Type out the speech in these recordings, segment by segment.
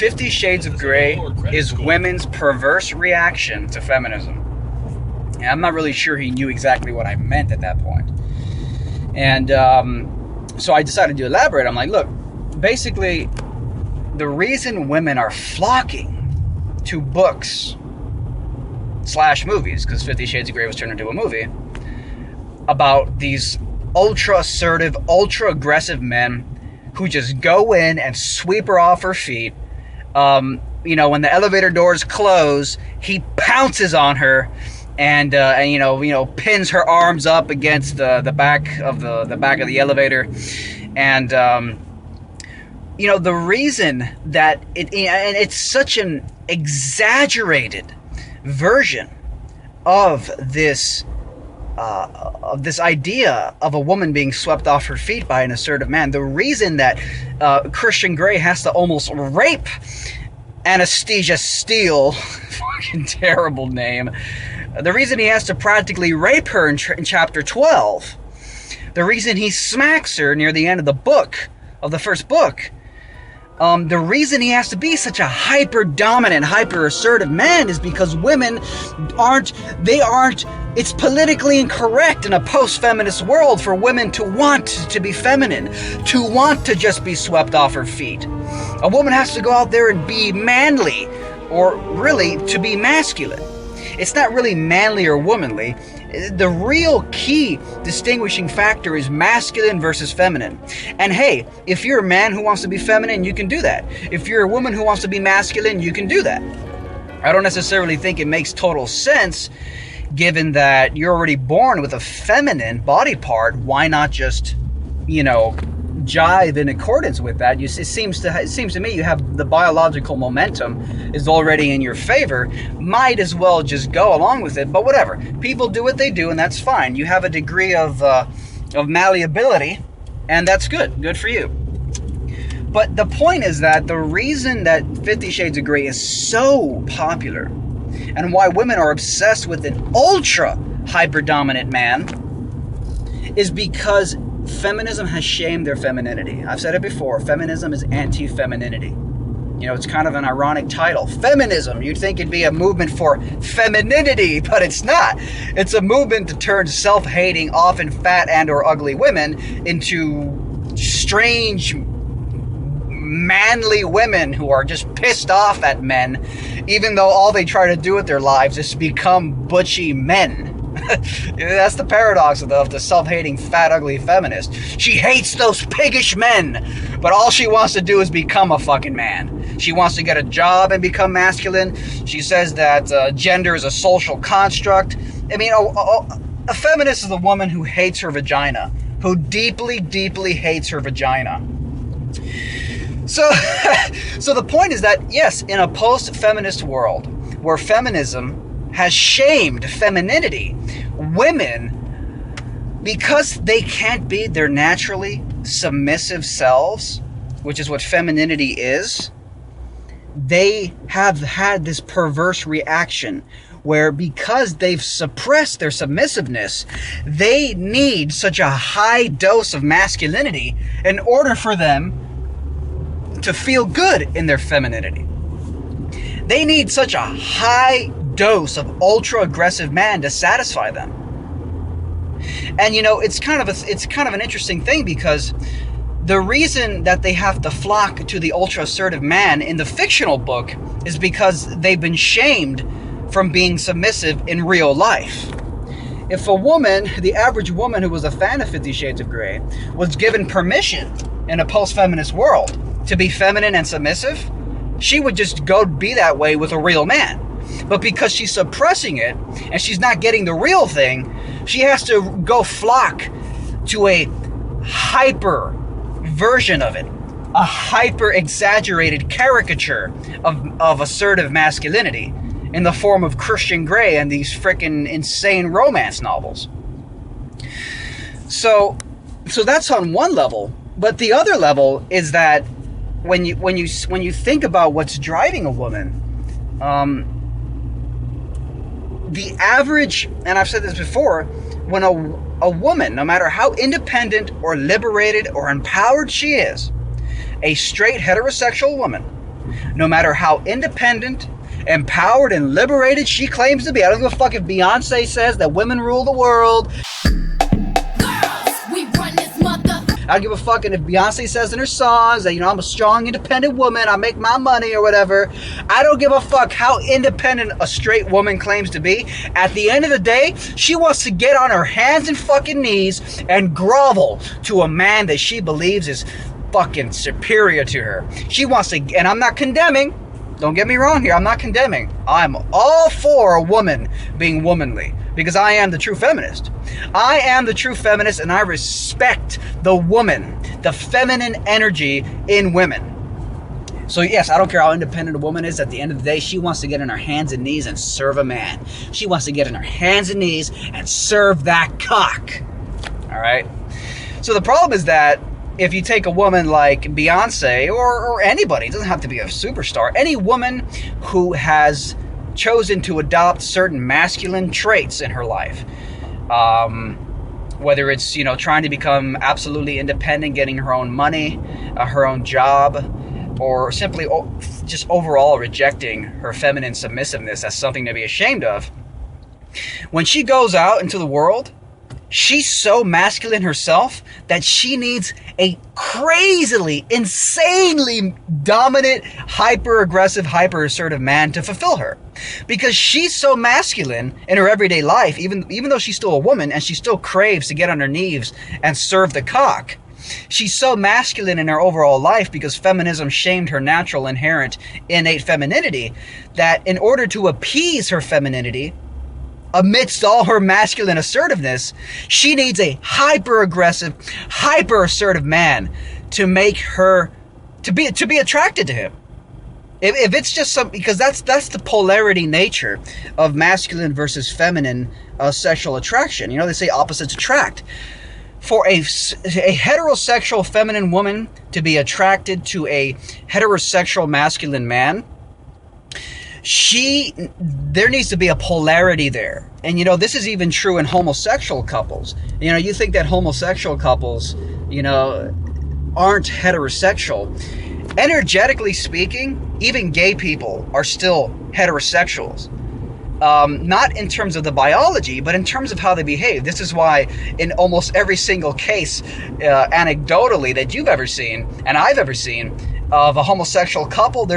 50 Shades of Grey is women's perverse reaction to feminism. And I'm not really sure he knew exactly what I meant at that point. And so I decided to elaborate. I'm like, look, basically, the reason women are flocking to books / movies, because 50 Shades of Grey was turned into a movie, about these ultra assertive, ultra aggressive men who just go in and sweep her off her feet. When the elevator doors close, he pounces on her and pins her arms up against the back of the elevator. And the reason that it's such an exaggerated version of this idea of a woman being swept off her feet by an assertive man. The reason that Christian Grey has to almost rape Anastasia Steele, fucking terrible name, the reason he has to practically rape her in chapter 12, the reason he smacks her near the end of the first book, the reason he has to be such a hyper-dominant, hyper-assertive man is because women aren't, it's politically incorrect in a post-feminist world for women to want to be feminine, to want to just be swept off her feet. A woman has to go out there and be manly, or really, to be masculine. It's not really manly or womanly. The real key distinguishing factor is masculine versus feminine. And hey, if you're a man who wants to be feminine, you can do that. If you're a woman who wants to be masculine, you can do that. I don't necessarily think it makes total sense, given that you're already born with a feminine body part. Why not just, jive in accordance with that? It seems to me you have the biological momentum is already in your favor. Might as well just go along with it. But whatever, people do what they do, and that's fine. You have a degree of malleability, and that's good for you. But the point is that the reason that 50 Shades of Grey is so popular, and why women are obsessed with an ultra hyper dominant man, is because feminism has shamed their femininity. I've said it before, feminism is anti-femininity. It's kind of an ironic title. Feminism, you'd think it'd be a movement for femininity, but it's not. It's a movement to turn self-hating, often fat and or ugly women into strange, manly women who are just pissed off at men, even though all they try to do with their lives is become butchy men. That's the paradox of the self-hating, fat, ugly feminist. She hates those piggish men, but all she wants to do is become a fucking man. She wants to get a job and become masculine. She says that gender is a social construct. I mean, a feminist is a woman who hates her vagina, who deeply, deeply hates her vagina. So the point is that, yes, in a post-feminist world where feminism has shamed femininity, women, because they can't be their naturally submissive selves, which is what femininity is, they have had this perverse reaction where, because they've suppressed their submissiveness, they need such a high dose of masculinity in order for them to feel good in their femininity. They need such a high dose of ultra aggressive man to satisfy them. And it's kind of an interesting thing, because the reason that they have to flock to the ultra assertive man in the fictional book is because they've been shamed from being submissive in real life. If a woman, the average woman who was a fan of 50 Shades of Grey, was given permission in a post-feminist world to be feminine and submissive, she would just go be that way with a real man. But because she's suppressing it and she's not getting the real thing, she has to go flock to a hyper version of it, a hyper exaggerated caricature of assertive masculinity in the form of Christian Grey and these frickin' insane romance novels. So that's on one level. But the other level is that when you think about what's driving a woman, the average, and I've said this before, when a woman, no matter how independent or liberated or empowered she is, a straight heterosexual woman, no matter how independent, empowered, and liberated she claims to be. I don't give a fuck if Beyonce says that women rule the world. I don't give a fuck if Beyonce says in her songs that, I'm a strong, independent woman, I make my money or whatever. I don't give a fuck how independent a straight woman claims to be. At the end of the day, she wants to get on her hands and fucking knees and grovel to a man that she believes is fucking superior to her. She wants to, and I'm not condemning, don't get me wrong here, I'm not condemning. I'm all for a woman being womanly, because I am the true feminist. I am the true feminist, and I respect the woman, the feminine energy in women. So yes, I don't care how independent a woman is. At the end of the day, she wants to get on her hands and knees and serve a man. She wants to get on her hands and knees and serve that cock. All right? So the problem is that if you take a woman like Beyonce or anybody, it doesn't have to be a superstar, any woman who has chosen to adopt certain masculine traits in her life, whether it's, trying to become absolutely independent, getting her own money, her own job, or simply just overall rejecting her feminine submissiveness as something to be ashamed of, when she goes out into the world, she's so masculine herself that she needs a crazily, insanely dominant, hyper-aggressive, hyper-assertive man to fulfill her. Because she's so masculine in her everyday life, even though she's still a woman and she still craves to get on her knees and serve the cock. She's so masculine in her overall life because feminism shamed her natural, inherent, innate femininity, that in order to appease her femininity, amidst all her masculine assertiveness, she needs a hyper-aggressive, hyper-assertive man to make her to be attracted to him. If it's just something, because that's the polarity nature of masculine versus feminine sexual attraction. They say opposites attract. For a heterosexual feminine woman to be attracted to a heterosexual masculine man, there needs to be a polarity there. And this is even true in homosexual couples. You think that homosexual couples, aren't heterosexual. Energetically speaking, even gay people are still heterosexuals. Not in terms of the biology, but in terms of how they behave. This is why in almost every single case, anecdotally, that you've ever seen, and I've ever seen, of a homosexual couple,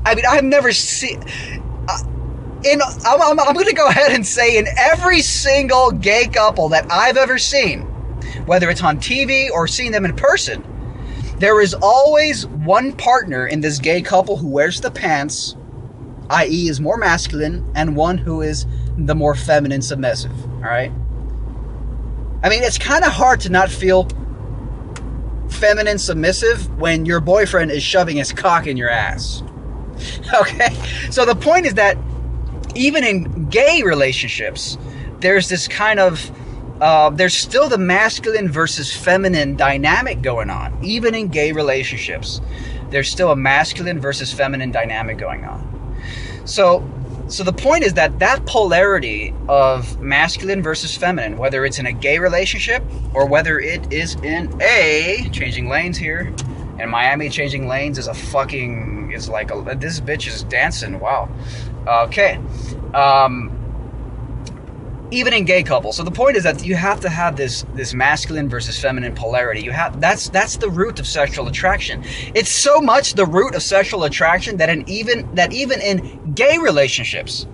I've never seen... I'm going to go ahead and say in every single gay couple that I've ever seen, whether it's on TV or seen them in person, there is always one partner in this gay couple who wears the pants, i.e. is more masculine, and one who is the more feminine submissive. All right? It's kind of hard to not feel feminine submissive when your boyfriend is shoving his cock in your ass. Okay? So the point is that even in gay relationships, there's this kind of, there's still the masculine versus feminine dynamic going on. Even in gay relationships, there's still a masculine versus feminine dynamic going on. So the point is that polarity of masculine versus feminine, whether it's in a gay relationship or whether it is in changing lanes here. In Miami, changing lanes is this bitch is dancing. Wow. Okay. Even in gay couples. So the point is that you have to have this masculine versus feminine polarity. That's the root of sexual attraction. It's so much the root of sexual attraction that even in gay relationships,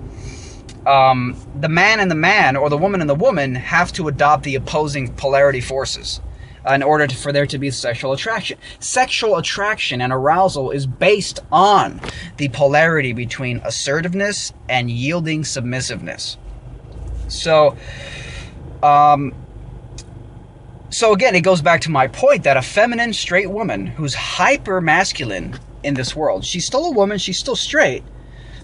the man and the man, or the woman and the woman, have to adopt the opposing polarity forces in order for there to be sexual attraction. Sexual attraction and arousal is based on the polarity between assertiveness and yielding submissiveness. So again, it goes back to my point that a feminine straight woman who's hyper masculine in this world, she's still a woman, she's still straight,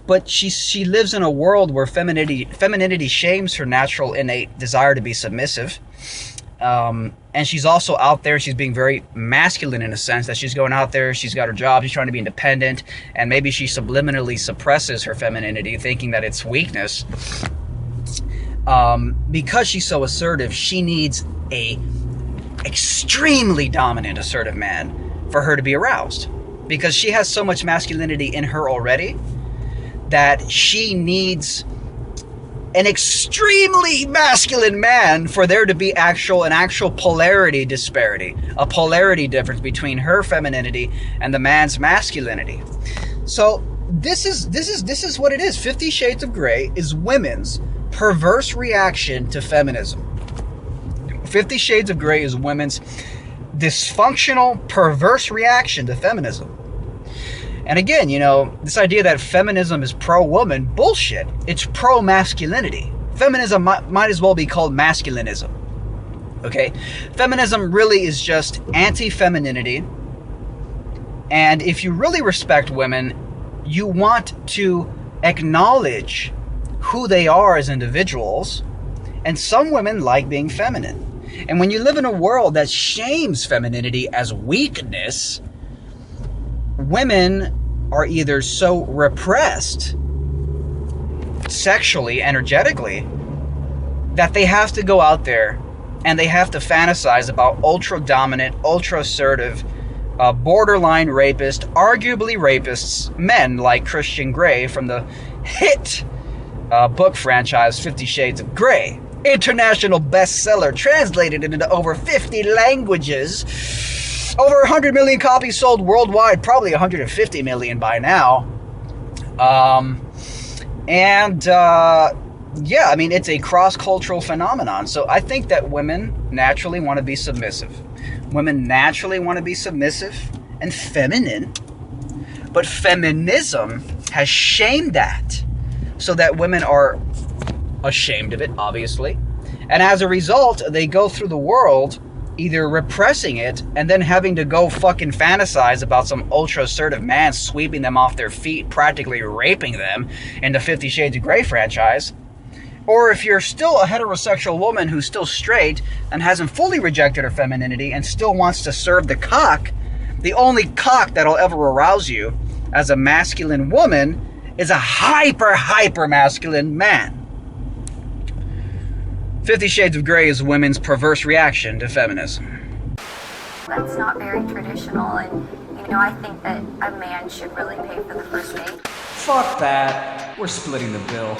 but she lives in a world where femininity shames her natural innate desire to be submissive. And she's also out there, she's being very masculine in a sense that she's going out there, she's got her job, she's trying to be independent, and maybe she subliminally suppresses her femininity, thinking that it's weakness. Because she's so assertive, she needs a extremely dominant, assertive man for her to be aroused. because she has so much masculinity in her already that she needs an extremely masculine man for there to be an actual polarity disparity, a polarity difference between her femininity and the man's masculinity. So this is what it is. 50 Shades of Grey is women's perverse reaction to feminism. 50 Shades of Grey is women's dysfunctional, perverse reaction to feminism. And again, you know, this idea that feminism is pro-woman, bullshit. It's pro-masculinity. Feminism might as well be called masculinism. Okay? Feminism really is just anti-femininity. And if you really respect women, you want to acknowledge who they are as individuals. And some women like being feminine. And when you live in a world that shames femininity as weakness, women are either so repressed sexually, energetically, that they have to go out there and they have to fantasize about ultra-dominant, ultra-assertive, borderline rapist, arguably rapists, men like Christian Grey from the hit book franchise 50 Shades of Grey. International bestseller, translated into over 50 languages. Over 100 million copies sold worldwide, probably 150 million by now. Yeah, I mean, it's a cross-cultural phenomenon. So I think that women naturally want to be submissive. Women naturally want to be submissive and feminine. But feminism has shamed that, so that women are ashamed of it, obviously. And as a result, they go through the world either repressing it and then having to go fucking fantasize about some ultra-assertive man sweeping them off their feet, practically raping them in the 50 Shades of Grey franchise. Or if you're still a heterosexual woman who's still straight and hasn't fully rejected her femininity and still wants to serve the cock, the only cock that'll ever arouse you as a masculine woman is a hyper masculine man. 50 Shades of Grey is women's perverse reaction to feminism. That's not very traditional, and you know, I think that a man should really pay for the first date. Fuck that. We're splitting the bill.